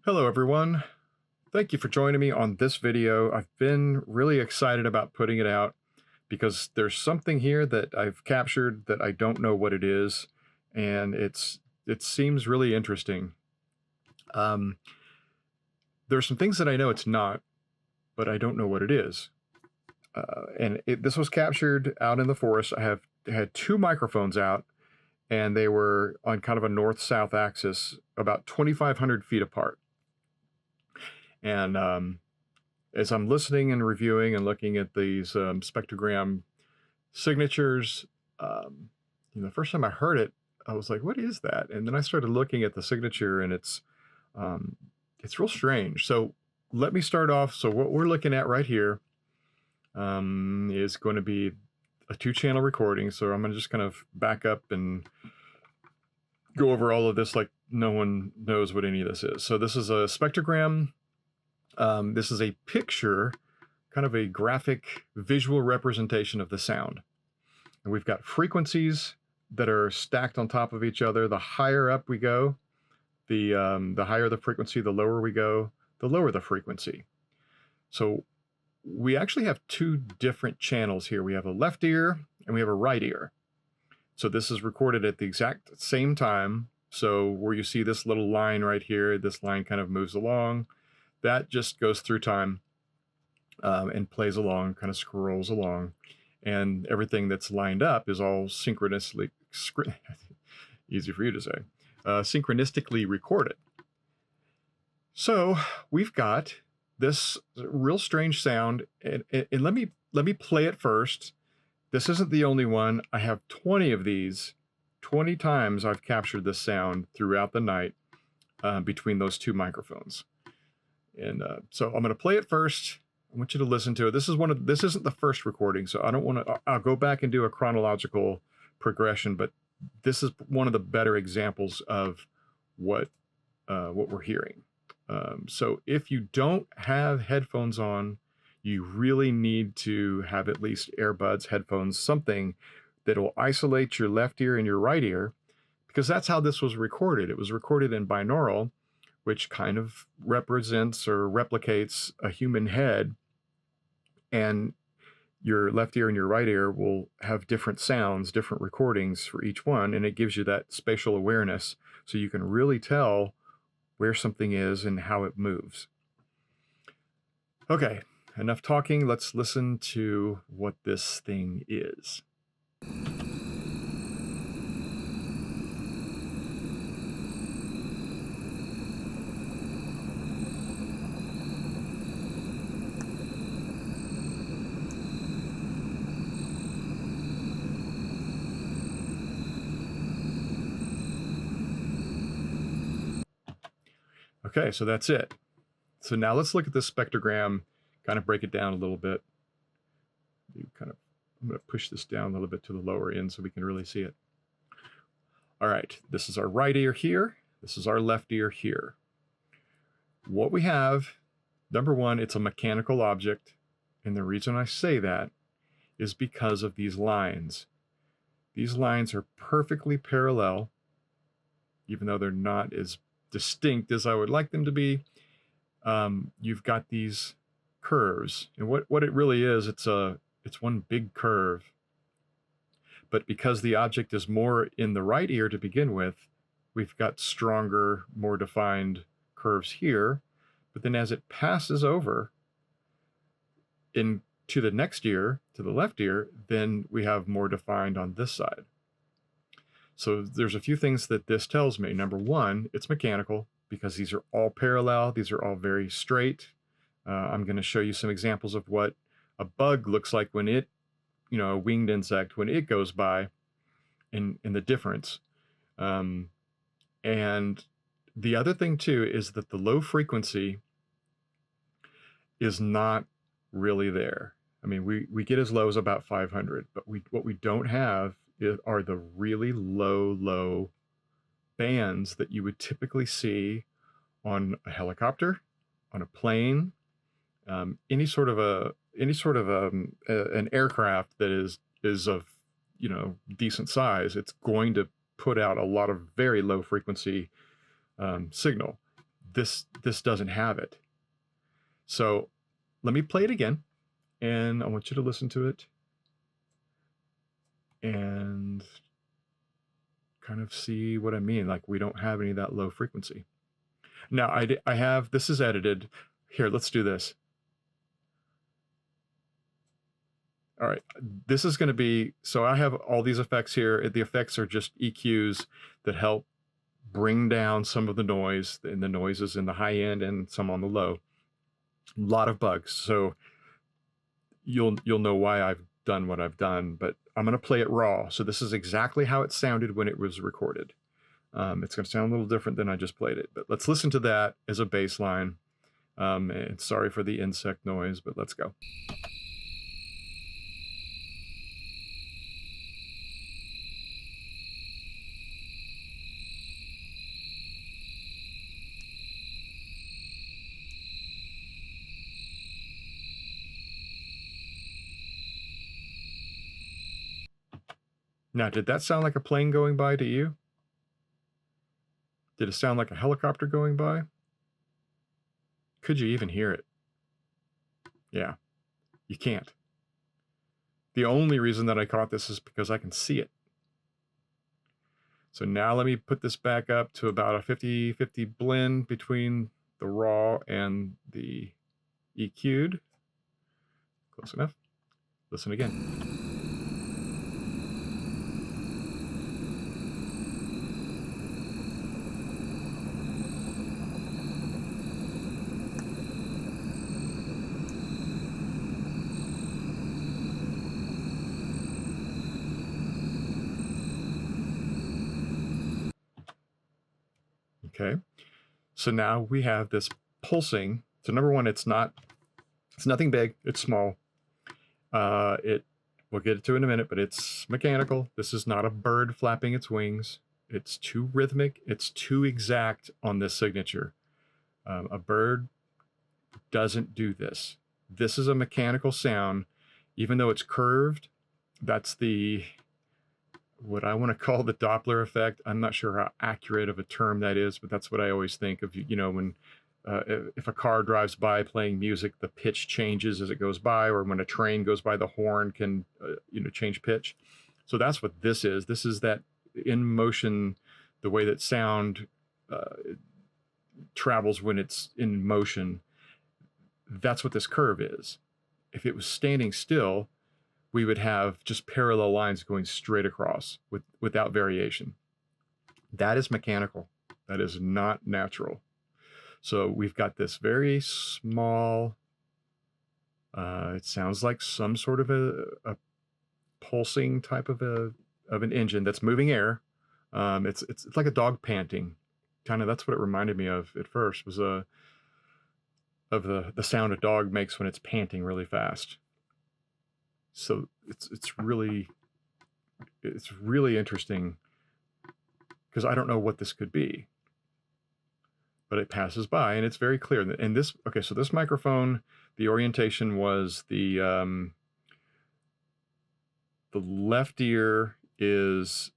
Hello everyone. Thank you for joining me on this video. I've been really excited about putting it out because there's something here that I've captured that I don't know what it is, and it seems really interesting. Um, there's some things that I know it's not, but I don't know what it is. This was captured out in the forest. Had two microphones out, and they were on kind of a north-south axis, about 2,500 feet apart. And as I'm listening and reviewing and looking at these spectrogram signatures, the first time I heard it, I was like, "What is that?" And then I started looking at the signature, and it's real strange. So let me start off. So what we're looking at right here is going to be a two-channel recording. So I'm going to just kind of back up and go over all of this like no one knows what any of this is. So this is a spectrogram. This is a picture, kind of a graphic visual representation of the sound. And we've got frequencies that are stacked on top of each other. The higher up we go, the higher the frequency, the lower we go, the lower the frequency. So we actually have two different channels here. We have a left ear and we have a right ear. So this is recorded at the exact same time. So where you see this little line right here, this line kind of moves along. That just goes through time and plays along, kind of scrolls along. And everything that's lined up is all synchronously, easy for you to say, synchronistically recorded. So we've got this real strange sound, and let me play it first. This isn't the only one. I have 20 of these. 20 times I've captured this sound throughout the night between those two microphones. And so I'm going to play it first. I want you to listen to it. This isn't the first recording, so I don't want to. I'll go back and do a chronological progression, but this is one of the better examples of what we're hearing. So if you don't have headphones on, you really need to have at least earbuds, headphones, something that will isolate your left ear and your right ear, because that's how this was recorded. It was recorded in binaural, which kind of represents or replicates a human head, and your left ear and your right ear will have different sounds, different recordings for each one, and it gives you that spatial awareness so you can really tell where something is and how it moves. Okay, enough talking. Let's listen to what this thing is. Okay, so that's it. So now let's look at this spectrogram, kind of break it down a little bit. I'm going to push this down a little bit to the lower end so we can really see it. All right, this is our right ear here. This is our left ear here. What we have, number one, it's a mechanical object. And the reason I say that is because of these lines. These lines are perfectly parallel, even though they're not as distinct as I would like them to be. You've got these curves, and what it really is, it's one big curve. But because the object is more in the right ear to begin with, we've got stronger, more defined curves here. But then as it passes over into the next ear, to the left ear, then we have more defined on this side. So there's a few things that this tells me. Number one, it's mechanical because these are all parallel. These are all very straight. I'm going to show you some examples of what a bug looks like when it, a winged insect, when it goes by, in the difference. And the other thing too is that the low frequency is not really there. I mean, we get as low as about 500, but what we don't have are the really low bands that you would typically see on a helicopter, on a plane, any sort of an aircraft that is of decent size. It's going to put out a lot of very low frequency signal. this doesn't have it. So let me play it again, and I want you to listen to it and kind of see what I mean. Like, we don't have any of that low frequency. Now I have, this is edited. Here, let's do this. All right, this is going to be, so I have all these effects here. The effects are just EQs that help bring down some of the noise, and the noises in the high end and some on the low. A lot of bugs. So you'll know why I've done what I've done, but I'm going to play it raw. So this is exactly how it sounded when it was recorded. It's going to sound a little different than I just played it, but let's listen to that as a baseline. And sorry for the insect noise, but let's go. Now, did that sound like a plane going by to you? Did it sound like a helicopter going by? Could you even hear it? Yeah, you can't. The only reason that I caught this is because I can see it. So now let me put this back up to about a 50-50 blend between the raw and the EQ'd. Close enough. Listen again. Okay, so now we have this pulsing. So number one, it's nothing big, it's small. We'll get to it in a minute, but it's mechanical. This is not a bird flapping its wings. It's too rhythmic, it's too exact on this signature. A bird doesn't do this. This is a mechanical sound, even though it's curved. That's what I want to call the Doppler effect. I'm not sure how accurate of a term that is, but that's what I always think of. You know, when if a car drives by playing music, the pitch changes as it goes by, or when a train goes by, the horn can change pitch. So that's what this is. This is that in motion, the way that sound travels when it's in motion. That's what this curve is. If it was standing still, we would have just parallel lines going straight across without variation. That is mechanical. That is not natural. So we've got this very small, it sounds like some sort of a pulsing type of an engine that's moving air. It's like a dog panting. Kind of, that's what it reminded me of at first, was of the sound a dog makes when it's panting really fast. So it's really interesting, because I don't know what this could be, but it passes by and it's very clear. And this, okay, so this microphone, the orientation was the left ear is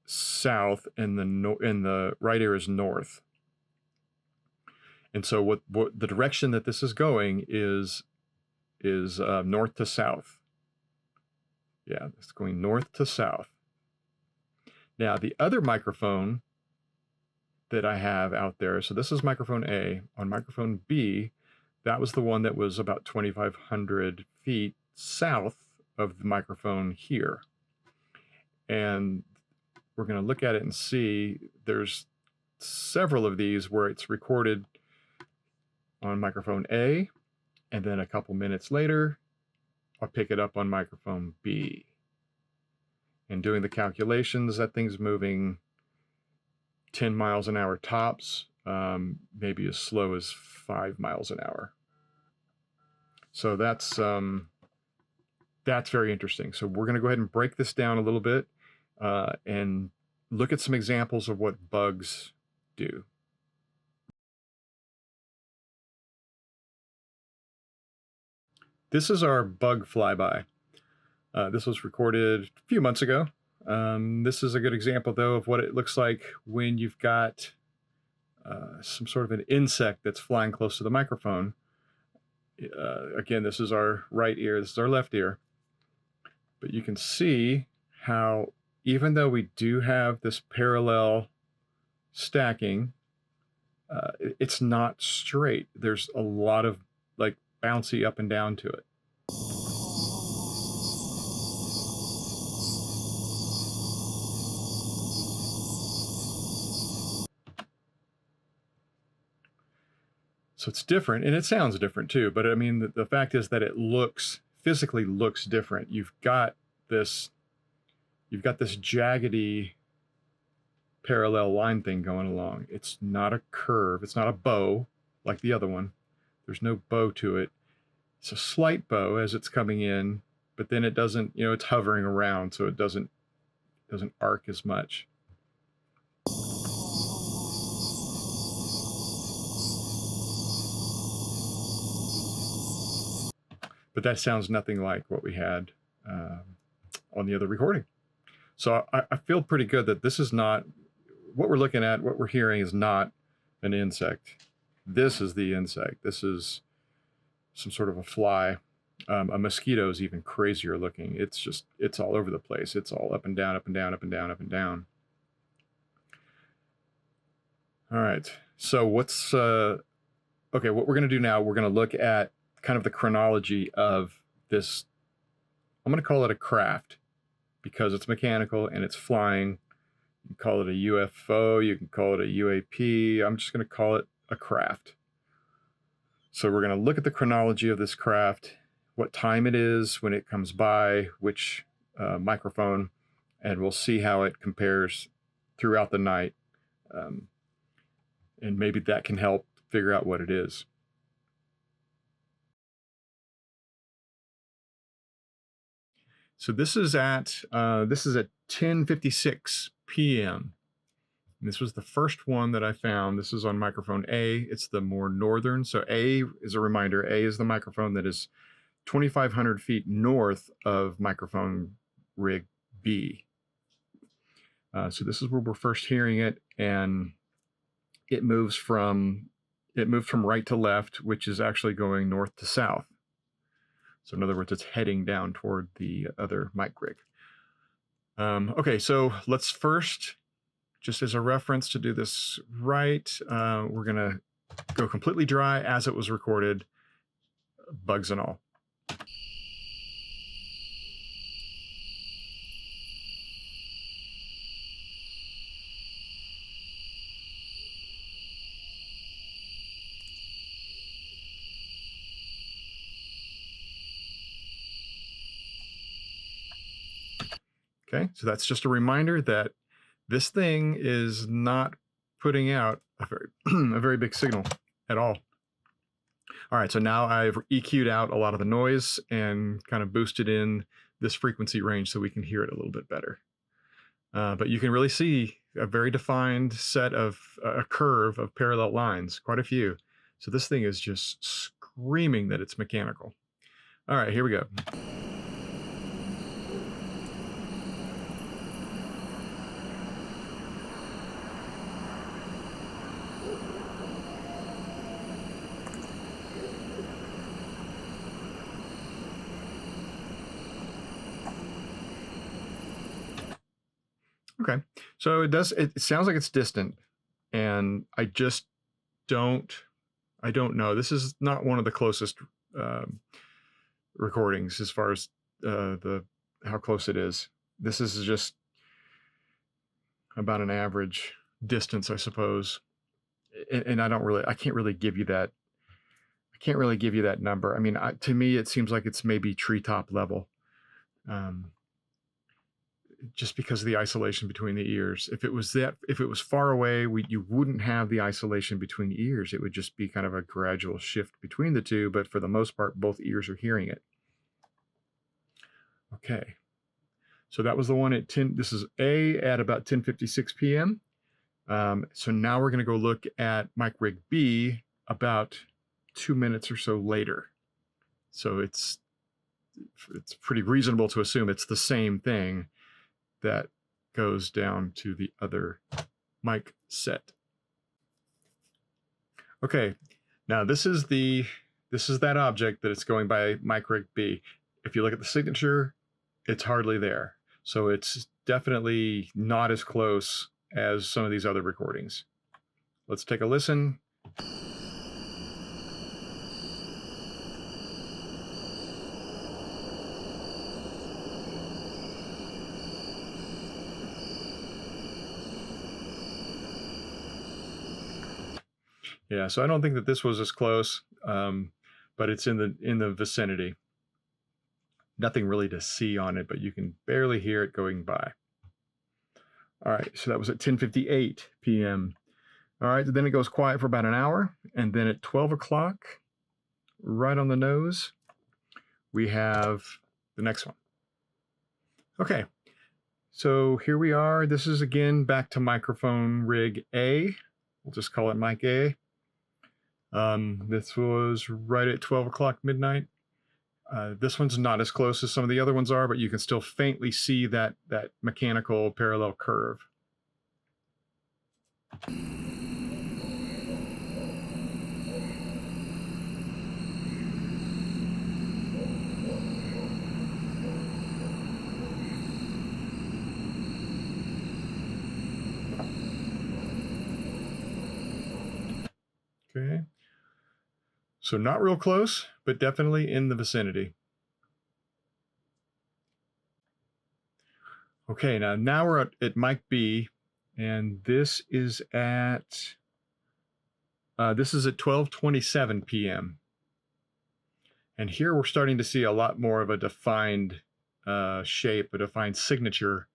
south and the right ear is north. And so what the direction that this is going is north to south. Yeah, it's going north to south. Now, the other microphone that I have out there, so this is microphone A. On microphone B, that was the one that was about 2,500 feet south of the microphone here. And we're going to look at it and see there's several of these where it's recorded on microphone A, and then a couple minutes later, I'll pick it up on microphone B. And doing the calculations, that thing's moving 10 miles an hour tops, maybe as slow as 5 miles an hour. So that's very interesting. So we're going to go ahead and break this down a little bit and look at some examples of what bugs do. This is our bug flyby. This was recorded a few months ago. This is a good example, though, of what it looks like when you've got some sort of an insect that's flying close to the microphone. Again, this is our right ear, this is our left ear. But you can see how, even though we do have this parallel stacking, it's not straight. There's a lot of like bouncy up and down to it. So it's different, and it sounds different too. But I mean, the fact is that it physically looks different. You've got this jaggedy parallel line thing going along. It's not a curve. It's not a bow like the other one. There's no bow to it. It's a slight bow as it's coming in, but then it doesn't, it's hovering around, so it doesn't arc as much. But that sounds nothing like what we had on the other recording. So I feel pretty good that this is not, what we're looking at, what we're hearing is not an insect. This is the insect. This is some sort of a fly. A mosquito is even crazier looking. It's all over the place. It's all up and down, up and down, up and down, up and down. All right. So okay, what we're going to do now, we're going to look at kind of the chronology of this. I'm going to call it a craft because it's mechanical and it's flying. You can call it a UFO, you can call it a UAP. I'm just going to call it a craft. So we're going to look at the chronology of this craft, what time it is when it comes by, which microphone, and we'll see how it compares throughout the night. And maybe that can help figure out what it is. So this is at 10:56 p.m. And this was the first one that I found. This is on microphone A. It's the more northern. So A is a reminder. A is the microphone that is 2,500 feet north of microphone rig B. So this is where we're first hearing it, and it moved from right to left, which is actually going north to south. So in other words, it's heading down toward the other mic rig. Okay, so let's first, just as a reference to do this right, we're gonna go completely dry as it was recorded, bugs and all. Okay, so that's just a reminder that this thing is not putting out a very big signal at all. All right, so now I've EQ'd out a lot of the noise and kind of boosted in this frequency range so we can hear it a little bit better. But you can really see a very defined set of a curve of parallel lines, quite a few. So this thing is just screaming that it's mechanical. All right, here we go. Okay, so it sounds like it's distant, and I don't know. This is not one of the closest recordings as far as how close it is. This is just about an average distance, I suppose. And I can't really give you that. I can't really give you that number. I mean, to me, it seems like it's maybe treetop level. Just because of the isolation between the ears. If it was far away, you wouldn't have the isolation between ears. It would just be kind of a gradual shift between the two, but for the most part, both ears are hearing it. Okay, so that was the one at 10. This is A at about 10:56 p.m. So now we're going to go look at mic rig B about 2 minutes or so later. So it's pretty reasonable to assume it's the same thing that goes down to the other mic set. Okay, now this is that object that it's going by Mike Rig B. If you look at the signature, it's hardly there. So it's definitely not as close as some of these other recordings. Let's take a listen. Yeah, so I don't think that this was as close, but it's in the vicinity. Nothing really to see on it, but you can barely hear it going by. All right, so that was at 10:58 p.m. All right, then it goes quiet for about an hour, and then at 12 o'clock, right on the nose, we have the next one. Okay, so here we are. This is again back to microphone rig A. We'll just call it Mic A. This was right at 12 o'clock midnight. This one's not as close as some of the other ones are, but you can still faintly see that mechanical parallel curve. Okay. So not real close, but definitely in the vicinity. Okay, now we're at Mic B, and this is at 12:27 p.m. And here we're starting to see a lot more of a defined shape, a defined signature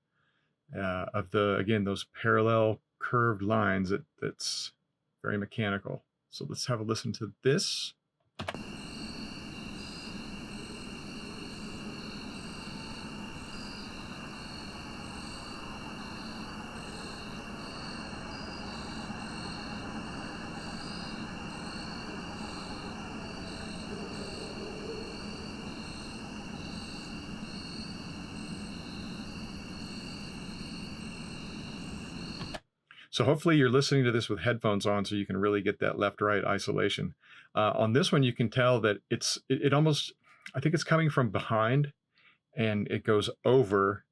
of those parallel curved lines that's very mechanical. So let's have a listen to this. So hopefully you're listening to this with headphones on so you can really get that left-right isolation. On this one, you can tell that it almost, I think it's coming from behind, and it goes over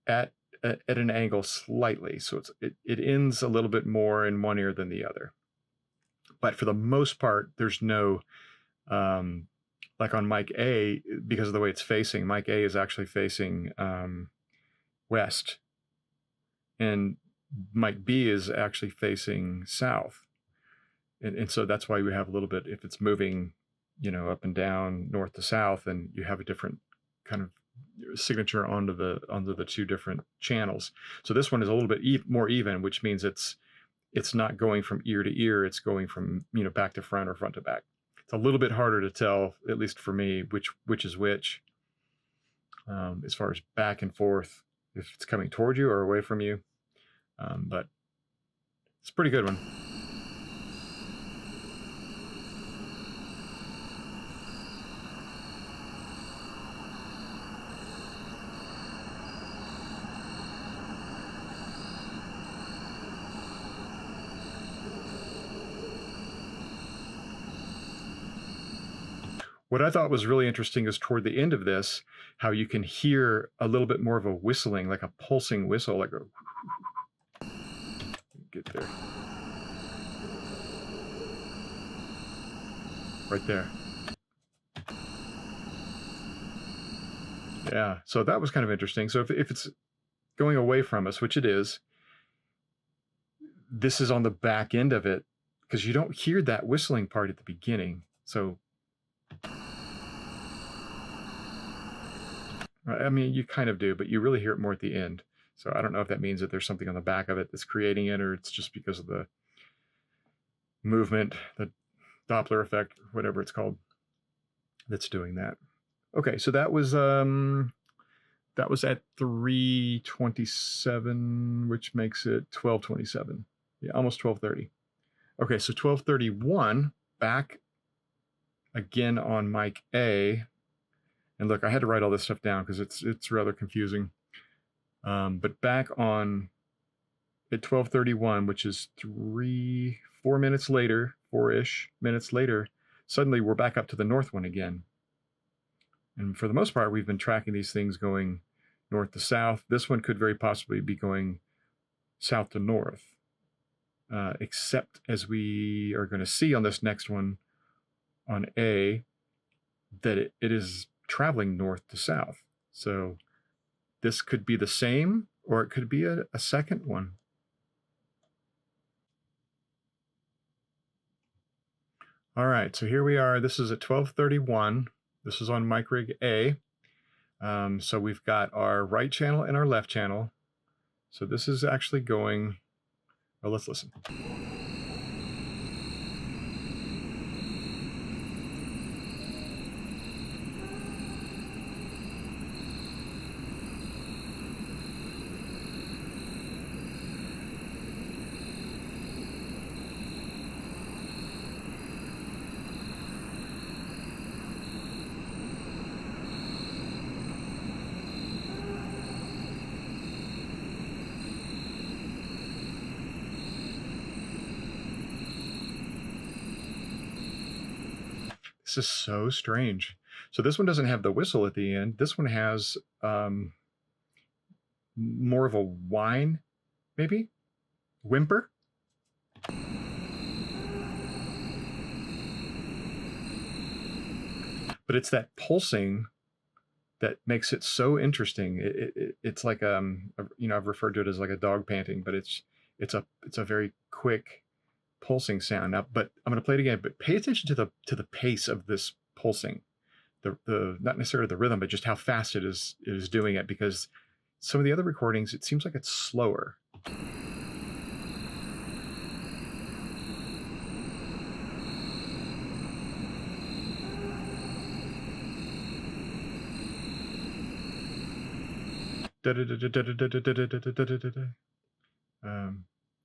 at an angle slightly. So it ends a little bit more in one ear than the other. But for the most part, there's no, like on Mic A, because of the way it's facing, Mic A is actually facing west. And Mic B is actually facing south. And so that's why we have a little bit, if it's moving, up and down, north to south, and you have a different kind of signature onto the two different channels. So this one is a little bit more even, which means it's not going from ear to ear, it's going from, back to front or front to back. It's a little bit harder to tell, at least for me, which is which, as far as back and forth, if it's coming toward you or away from you. But it's a pretty good one. What I thought was really interesting is toward the end of this, how you can hear a little bit more of a whistling, like a pulsing whistle, like a get there. Right there. Yeah, so that was kind of interesting. So if it's going away from us, which it is, this is on the back end of it, because you don't hear that whistling part at the beginning. So, I mean, you kind of do, but you really hear it more at the end. So I don't know if that means that there's something on the back of it that's creating it, or it's just because of the movement, the Doppler effect, whatever it's called, that's doing that. Okay, so that was at 3:27, which makes it 12:27. Yeah, almost 12:30. Okay, so 12:31, back again on Mic A. And look, I had to write all this stuff down because it's rather confusing. But back on at 12:31, which is 4 minutes later, 4-ish minutes later, suddenly we're back up to the north one again. And for the most part, we've been tracking these things going north to south. This one could very possibly be going south to north, except as we are going to see on this next one on A, that it is traveling north to south. So this could be the same, or it could be a second one. All right, so here we are. This is at 12:31. This is on MicRig A. So we've got our right channel and our left channel. So this is actually going, well, let's listen. This is so strange. So this one doesn't have the whistle at the end. This one has more of a whine, maybe? Whimper? But it's that pulsing that makes it so interesting. It's like I've referred to it as like a dog panting, but it's a very quick pulsing sound. Now, but I'm going to play it again. But pay attention to the pace of this pulsing, the not necessarily the rhythm, but just how fast it is doing it. Because some of the other recordings, it seems like it's slower.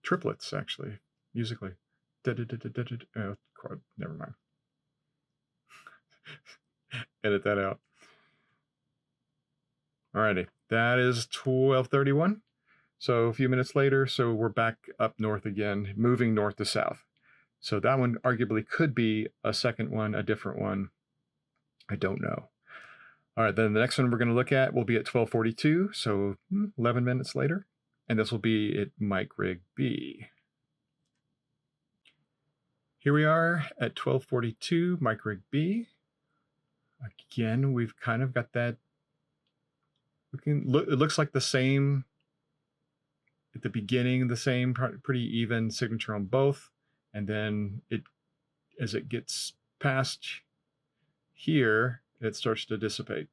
Triplets, actually, musically. Oh, chord, never mind. Edit that out. Alrighty, that is 12:31. So a few minutes later, so we're back up north again, moving north to south. So that one arguably could be a second one, a different one. I don't know. All right, then the next one we're going to look at will be at 12:42, so 11 minutes later, and this will be at MicRig B. Here we are at 12:42, MicRig B. Again, we've kind of got that. It looks like the same at the beginning, the same pretty even signature on both, and then as it gets past here, it starts to dissipate.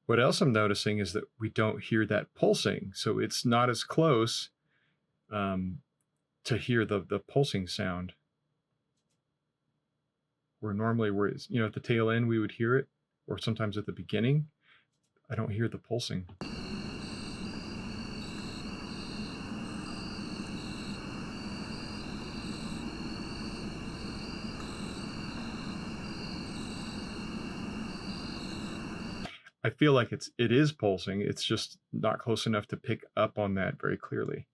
What else I'm noticing is that we don't hear that pulsing, so it's not as close to hear the pulsing sound. Where normally, at the tail end we would hear it, or sometimes at the beginning, I don't hear the pulsing. I feel like it is pulsing. It's just not close enough to pick up on that very clearly.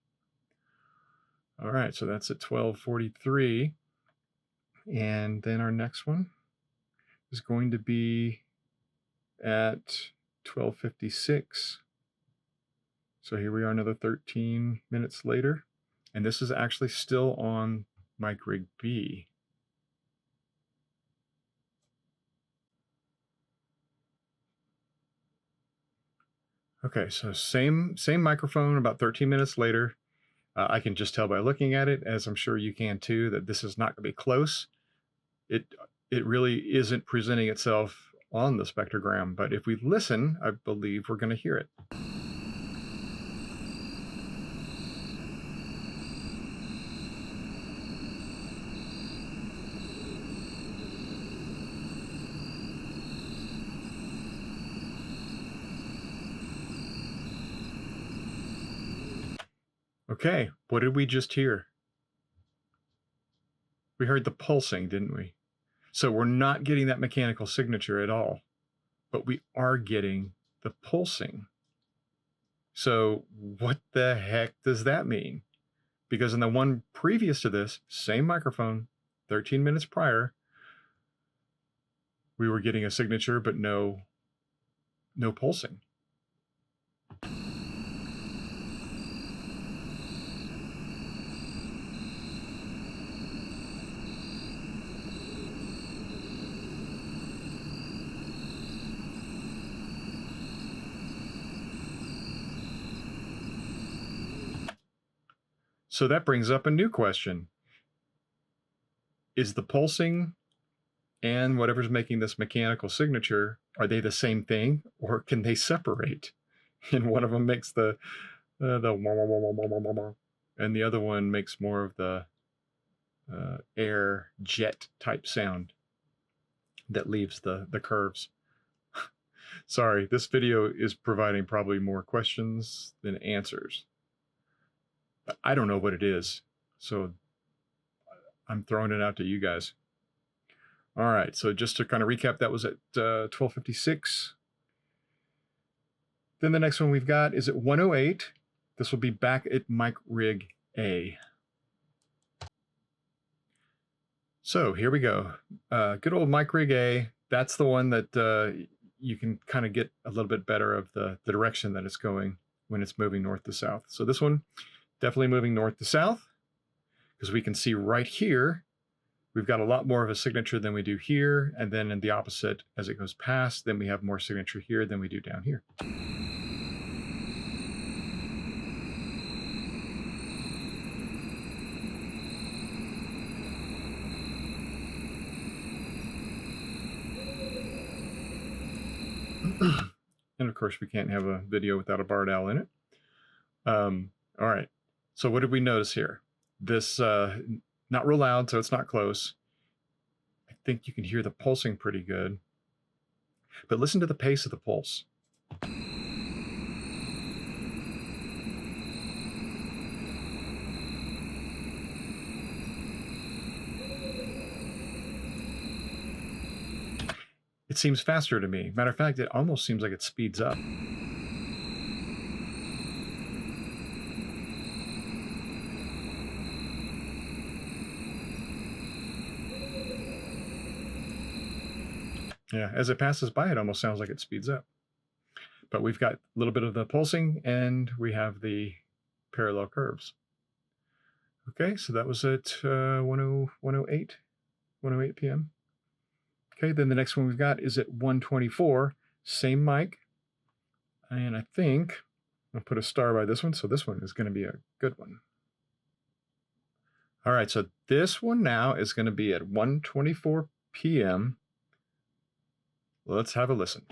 All right, so that's at 12:43. And then our next one is going to be at 12:56. So here we are another 13 minutes later. And this is actually still on MicRig B. Okay, so same microphone about 13 minutes later. I can just tell by looking at it, as I'm sure you can too, that this is not going to be close. It really isn't presenting itself on the spectrogram, but if we listen, I believe we're going to hear it. Okay, what did we just hear? We heard the pulsing, didn't we? So we're not getting that mechanical signature at all, but we are getting the pulsing. So what the heck does that mean? Because in the one previous to this, same microphone, 13 minutes prior, we were getting a signature, but no pulsing. So that brings up a new question. Is the pulsing and whatever's making this mechanical signature, are they the same thing, or can they separate? And one of them makes the and the other one makes more of the air jet type sound that leaves the curves. Sorry, this video is providing probably more questions than answers. I don't know what it is, so I'm throwing it out to you guys. All right, so just to kind of recap, that was at 12:56. Then the next one we've got is at 1:08. This will be back at Mic Rig A. So here we go. Good old Mic Rig A. That's the one that you can kind of get a little bit better of the direction that it's going when it's moving north to south. So this one, definitely moving north to south, because we can see right here, we've got a lot more of a signature than we do here. And then in the opposite, as it goes past, then we have more signature here than we do down here. And of course, we can't have a video without a barred owl in it. All right. So what did we notice here? This, not real loud, so it's not close. I think you can hear the pulsing pretty good. But listen to the pace of the pulse. It seems faster to me. Matter of fact, it almost seems like it speeds up. Yeah, as it passes by, it almost sounds like it speeds up. But we've got a little bit of the pulsing, and we have the parallel curves. Okay, so that was at 1:08 p.m. Okay, then the next one we've got is at 1:24, same mic. And I think I'll put a star by this one, so this one is going to be a good one. All right, so this one now is going to be at 1:24 p.m. Let's have a listen.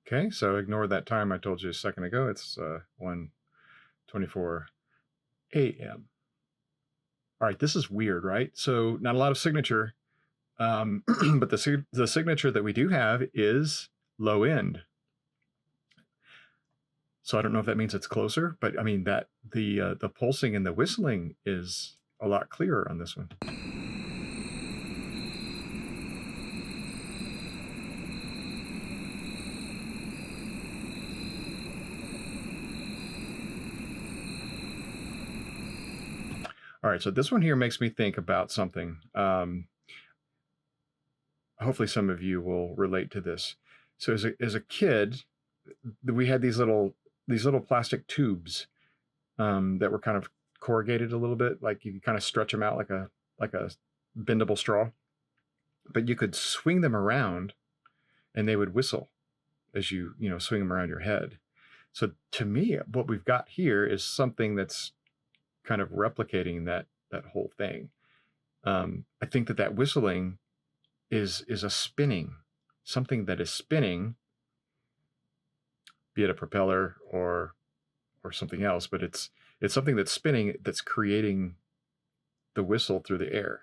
Okay, so ignore that time I told you a second ago. It's 1:24 a.m. All right, this is weird, right? So not a lot of signature, but the signature that we do have is low end. So I don't know if that means it's closer, but I mean that the pulsing and the whistling is a lot clearer on this one. All right, so this one here makes me think about something. Hopefully some of you will relate to this. So as a kid, we had these little plastic tubes that were kind of corrugated a little bit, like you could kind of stretch them out like a bendable straw, but you could swing them around and they would whistle as you swing them around your head. So to me, what we've got here is something that's kind of replicating that whole thing. I think that whistling is a spinning, something that is spinning be it a propeller or something else, but it's something that's spinning that's creating the whistle through the air.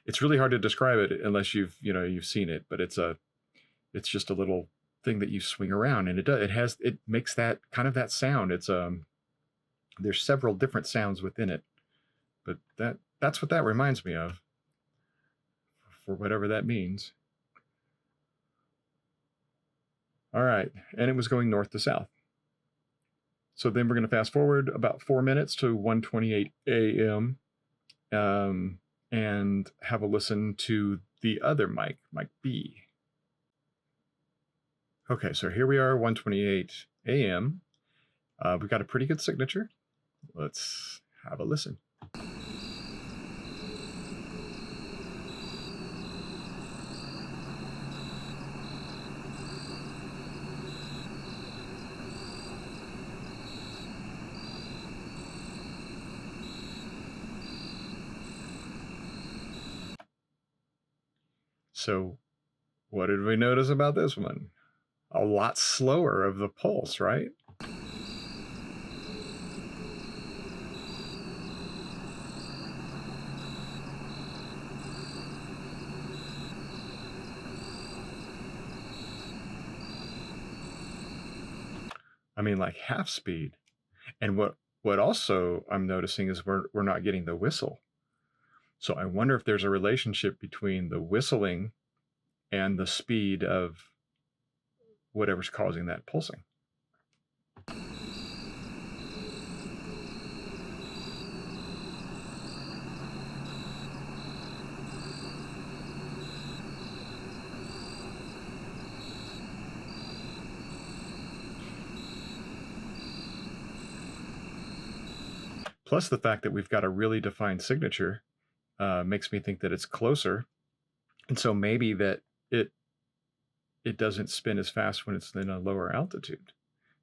It's really hard to describe it unless you've seen it, but it's just a little thing that you swing around, and it makes that kind of that sound. It's there's several different sounds within it, but that's what that reminds me of, for whatever that means. All right, and it was going north to south. So then we're going to fast forward about 4 minutes to 1:28 a.m. And have a listen to the other mic B. Okay, so here we are, 1:28 a.m. We've got a pretty good signature. Let's have a listen. So what did we notice about this one? A lot slower of the pulse, right? I mean, like half speed. And what also I'm noticing is we're not getting the whistle. So I wonder if there's a relationship between the whistling and the speed of whatever's causing that pulsing. Plus the fact that we've got a really defined signature makes me think that it's closer. And so maybe that it doesn't spin as fast when it's in a lower altitude.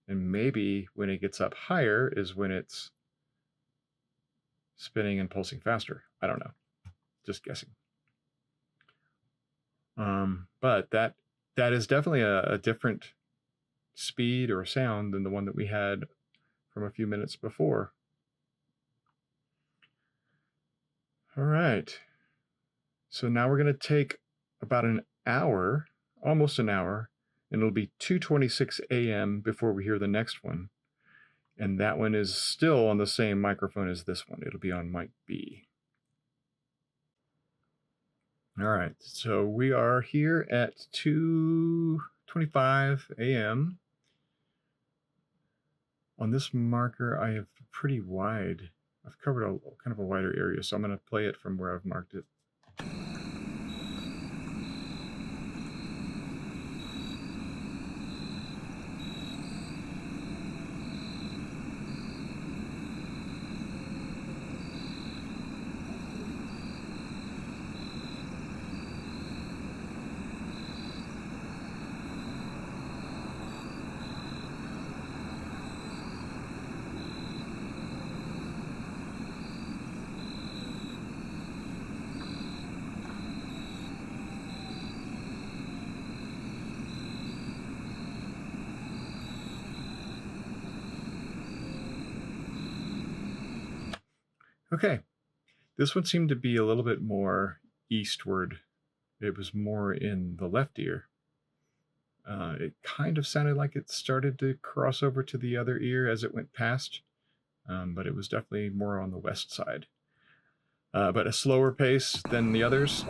And maybe when it gets up higher is when it's spinning and pulsing faster. I don't know. Just guessing. But that is definitely a different speed or sound than the one that we had from a few minutes before. All right. So now we're going to take about an hour, almost an hour, and it'll be 2:26 a.m. before we hear the next one. And that one is still on the same microphone as this one. It'll be on mic B. All right, so we are here at 2:25 a.m. On this marker, I have pretty wide. I've covered a kind of a wider area, so I'm going to play it from where I've marked it. Okay, this one seemed to be a little bit more eastward. It was more in the left ear. It kind of sounded like it started to cross over to the other ear as it went past, but it was definitely more on the west side. But a slower pace than the others.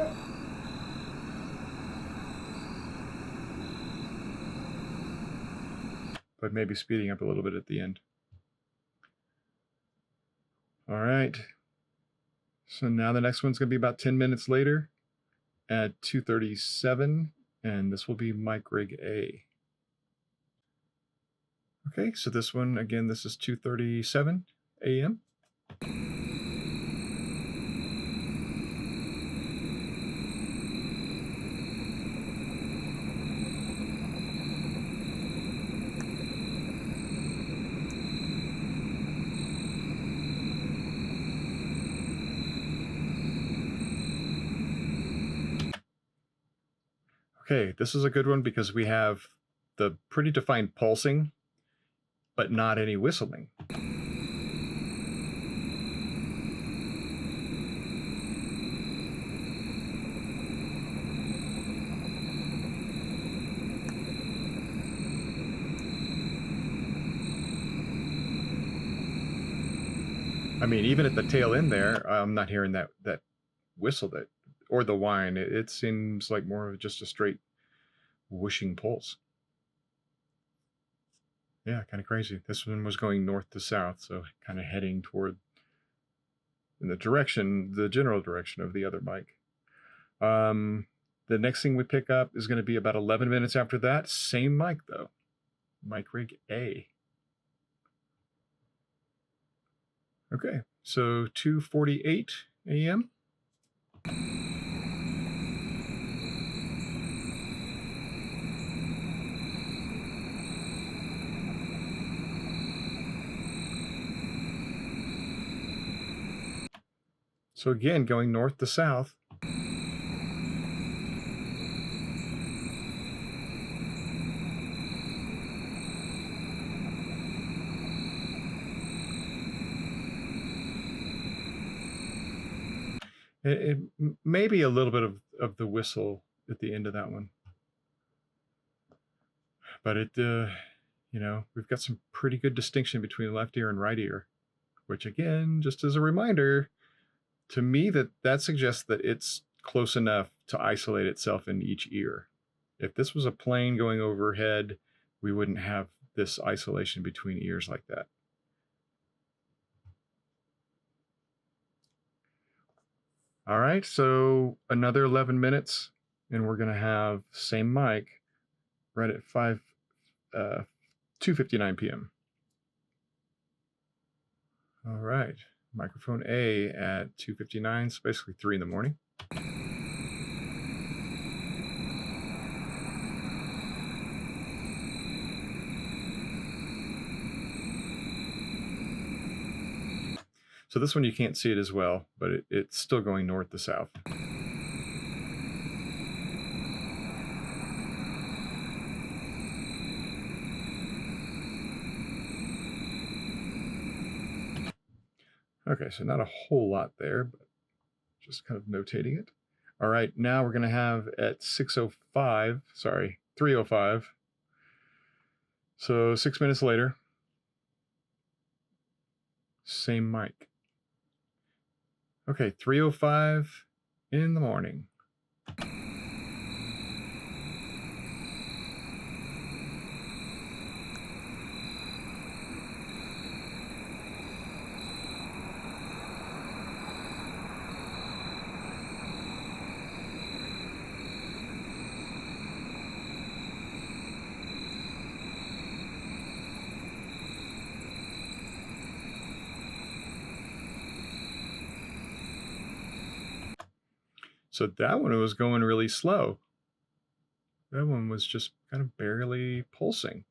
But maybe speeding up a little bit at the end. All right. So now the next one's going to be about 10 minutes later at 2:37, and this will be mic rig A. Okay, so this one, again, this is 2:37 a.m. Okay, this is a good one because we have the pretty defined pulsing, but not any whistling. I mean, even at the tail end there, I'm not hearing that whistle that or the whine. It seems like more of just a straight whooshing pulse. Yeah, kind of crazy. This one was going north to south, so kind of heading toward in the general direction of the other mic. The next thing we pick up is going to be about 11 minutes after that. Same mic though, mic rig A. Okay, so 2:48 a.m. So again, going north to south. It may be a little bit of the whistle at the end of that one. But we've got some pretty good distinction between left ear and right ear, which again, just as a reminder, to me that suggests that it's close enough to isolate itself in each ear. If this was a plane going overhead, we wouldn't have this isolation between ears like that. All right, so another 11 minutes, and we're gonna have same mic right at 2:59 p.m. All right, microphone A at 2:59, so basically 3 in the morning. So this one you can't see it as well, but it's still going north to south. Okay, so not a whole lot there, but just kind of notating it. All right, now we're going to have at 3:05. So 6 minutes later, same mic. Okay, 3:05 in the morning. So that one was going really slow. That one was just kind of barely pulsing.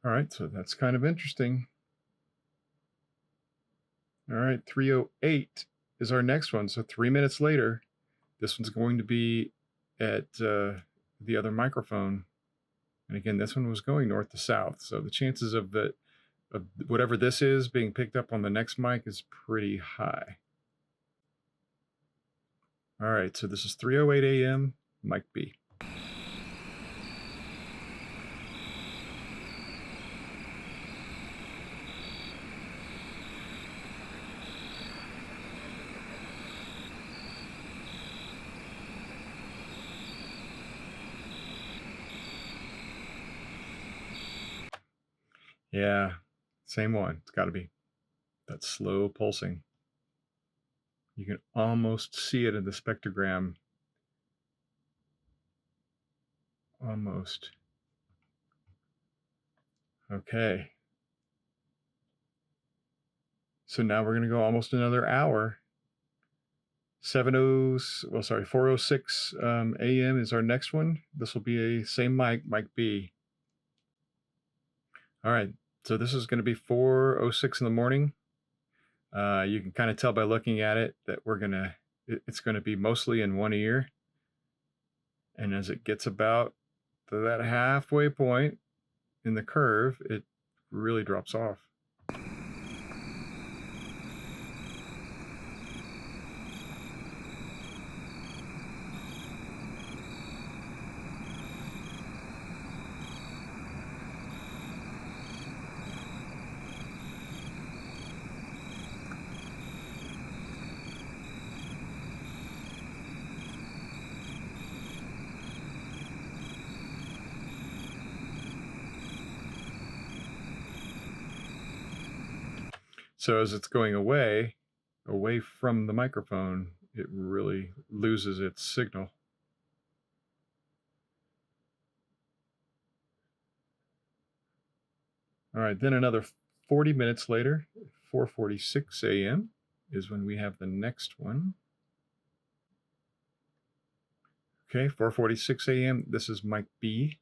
All right, so that's kind of interesting. All right, 3:08 is our next one. So 3 minutes later, this one's going to be at the other microphone. And again, this one was going north to south. So the chances of whatever this is being picked up on the next mic is pretty high. All right, so this is 3:08 a.m., mic B. Yeah, same one. It's got to be that slow pulsing. You can almost see it in the spectrogram. Almost. Okay. So now we're going to go almost another hour. 4:06 a.m. is our next one. This will be a same mic B. All right. So this is going to be 4:06 in the morning. You can kind of tell by looking at it that it's going to be mostly in one ear. And as it gets about to that halfway point in the curve, it really drops off. So as it's going away from the microphone, it really loses its signal. All right, then another 40 minutes later, 4:46 a.m. is when we have the next one. Okay, 4:46 a.m. This is mic B.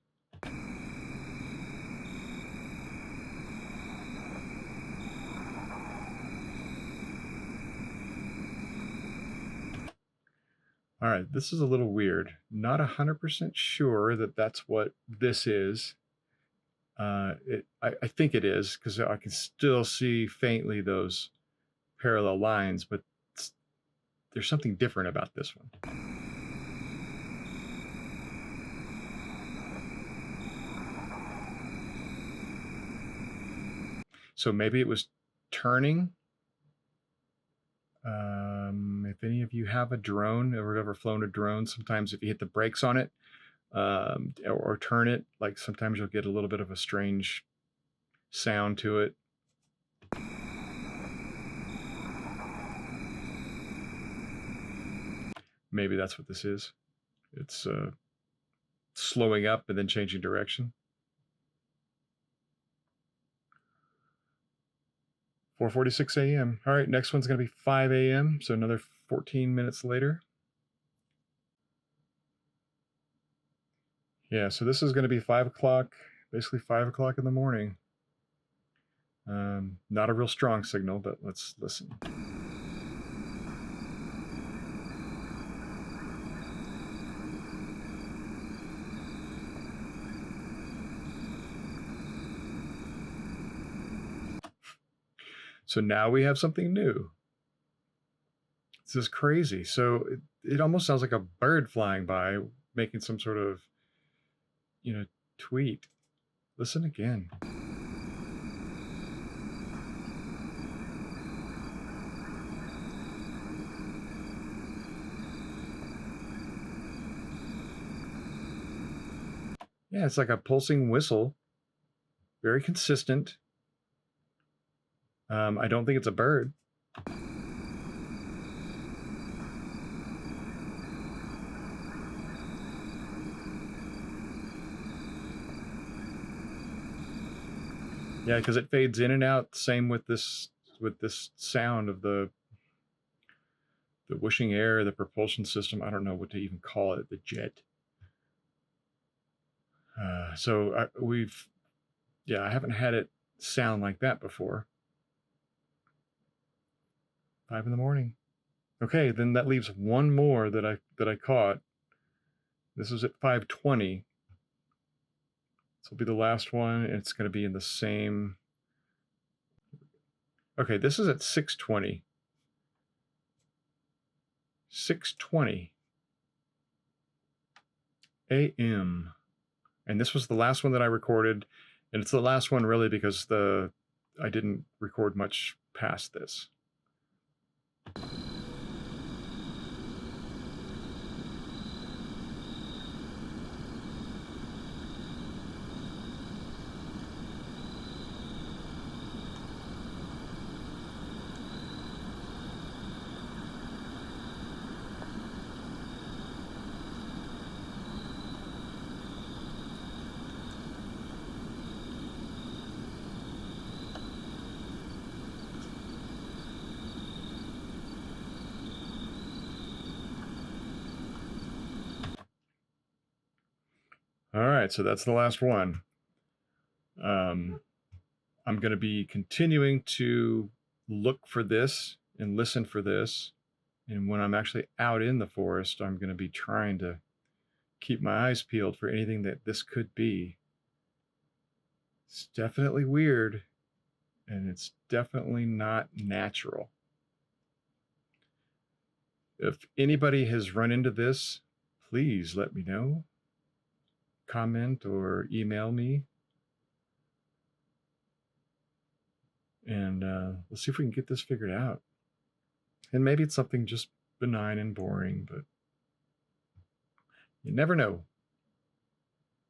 All right, this is a little weird. Not 100% sure that that's what this is. I think it is, because I can still see faintly those parallel lines, but there's something different about this one. So maybe it was turning. If any of you have a drone or ever flown a drone, sometimes if you hit the brakes on it or turn it, like sometimes you'll get a little bit of a strange sound to it. Maybe that's what this is. It's slowing up and then changing direction. 4:46 a.m. All right, next one's going to be 5 a.m., so another 14 minutes later. Yeah, so this is going to be 5 o'clock, basically 5 o'clock in the morning. Not a real strong signal, but let's listen. So now we have something new. This is crazy. So it almost sounds like a bird flying by making some sort of, tweet. Listen again. Yeah, it's like a pulsing whistle. Very consistent. I don't think it's a bird. Yeah, because it fades in and out. Same with this sound of the whooshing air, the propulsion system. I don't know what to even call it. The jet. I haven't had it sound like that before. 5 in the morning. Okay, then that leaves one more that I caught. This is at 5:20. This will be the last one. And it's going to be in the same. Okay, this is at 6:20. 6:20 a.m. And this was the last one that I recorded, and it's the last one really because I didn't record much past this. right, so that's the last one. I'm going to be continuing to look for this and listen for this. And when I'm actually out in the forest, I'm going to be trying to keep my eyes peeled for anything that this could be. It's definitely weird, and it's definitely not natural. If anybody has run into this, please let me know. Comment or email me. And let's see if we can get this figured out. And maybe it's something just benign and boring, but you never know.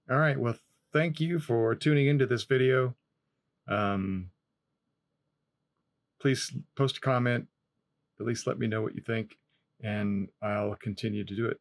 All right, well, thank you for tuning into this video. Please post a comment, at least let me know what you think, and I'll continue to do it.